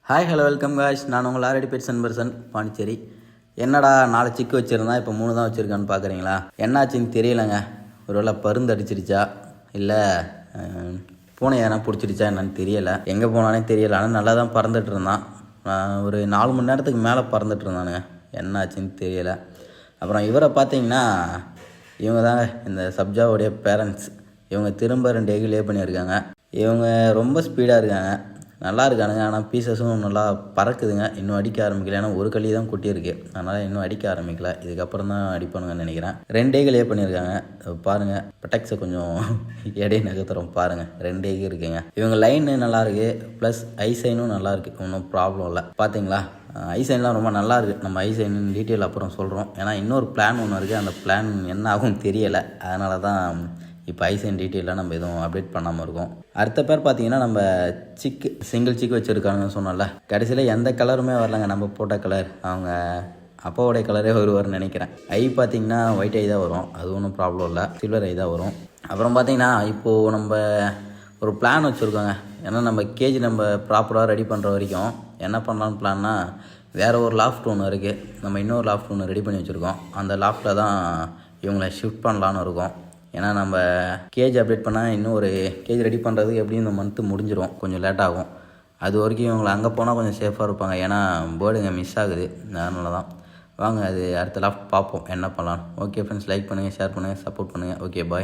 Hi hello welcome guys. நான் உங்கள் already pets and person Pondicherry. என்னடா 4 சிக்கு வச்சுருந்தா இப்போ 3 தான் வச்சுருக்கான்னு பார்க்குறீங்களா? என்னாச்சுன்னு தெரியலைங்க. ஒருவேளை பருந்து அடிச்சிருச்சா இல்லை பூனை எதனா பிடிச்சிருச்சா என்னன்னு தெரியலை. எங்கே போனானே தெரியலை. ஆனால் நல்லா தான் பறந்துட்டு இருந்தான். ஒரு 4 மணி நேரத்துக்கு மேலே பறந்துட்டு இருந்தானுங்க. என்னாச்சுன்னு தெரியலை. அப்புறம் இவரை பார்த்தீங்கன்னா இவங்க தாங்க இந்த சப்ஜாவுடைய பேரண்ட்ஸ். இவங்க திரும்ப 2 எக் லே பண்ணியிருக்காங்க. இவங்க ரொம்ப ஸ்பீடாக இருக்காங்க, நல்லா இருக்கானுங்க. ஆனால் பீசஸும் நல்லா பறக்குதுங்க. இன்னும் அடிக்க ஆரம்பிக்கல. ஏன்னா ஒரு களி தான் கொட்டியிருக்கு, அதனால் இன்னும் அடிக்க ஆரம்பிக்கல. இதுக்கப்புறம் தான் அடிப்பானுங்கன்னு நினைக்கிறேன். 2 எக் லே பண்ணியிருக்காங்க பாருங்கள். பெட்டக்ஸை கொஞ்சம் எடை நகர்த்துறோம் பாருங்கள். 2 எக் இருக்குங்க. இவங்க லைனு நல்லாயிருக்கு, ப்ளஸ் ஐசைனும் நல்லாயிருக்கு. ஒன்றும் ப்ராப்ளம் இல்லை. பார்த்தீங்களா, ஐசைன்லாம் ரொம்ப நல்லா இருக்குது. நம்ம ஐசைன் டீட்டெயில் அப்புறம் சொல்கிறோம். ஏன்னா இன்னொரு பிளான் ஒன்று இருக்குது. அந்த பிளான் என்ன ஆகும் தெரியலை. அதனால தான் இப்போ ஐசைன் டீட்டெயிலாக நம்ம எதுவும் அப்டேட் பண்ணாமல் இருக்கோம். அடுத்த பேர் பார்த்தீங்கன்னா நம்ம சிக்கு சிங்கிள் சிக்கு வச்சுருக்காங்கன்னு சொன்னோம்ல. கடைசியில் எந்த கலருமே வரலங்க. நம்ம போட்ட கலர் அவங்க அப்பாவோடைய கலரே வருவார்னு நினைக்கிறேன். ஐ பார்த்தீங்கன்னா ஒயிட் ஐ தான் வரும், அது ஒன்றும் ப்ராப்ளம் இல்லை. சில்வர் ஐ தான் வரும். அப்புறம் பார்த்தீங்கன்னா இப்போது நம்ம ஒரு பிளான் வச்சுருக்கோங்க. ஏன்னா நம்ம கேஜி நம்ம ப்ராப்பராக ரெடி பண்ணுற வரைக்கும் என்ன பண்ணலான்னு பிளான்னா, வேறு ஒரு லாஃப்ட் ஒன்று இருக்குது. நம்ம இன்னொரு லாஃப்ட் ஒன்று ரெடி பண்ணி வச்சுருக்கோம். அந்த லாஃப்ட்டில் தான் இவங்களை ஷிஃப்ட் பண்ணலான்னு இருக்கோம். ஏன்னா நம்ம கேஜ் அப்டேட் பண்ணால் இன்னும் ஒரு கேஜ் ரெடி பண்ணுறதுக்கு எப்படியும் இந்த மந்த்து முடிஞ்சிடும், கொஞ்சம் லேட் ஆகும். அது வரைக்கும் இவங்களை அங்கே போனால் கொஞ்சம் சேஃபாக இருப்பாங்க. ஏன்னா பேர்டுங்க மிஸ் ஆகுது, அதனால தான். வாங்க அது அடுத்த லாஃப்ட் பார்ப்போம் என்ன பண்ணலாம். ஓகே ஃப்ரெண்ட்ஸ், லைக் பண்ணுங்கள், ஷேர் பண்ணுங்கள், சப்போர்ட் பண்ணுங்கள். Okay bye.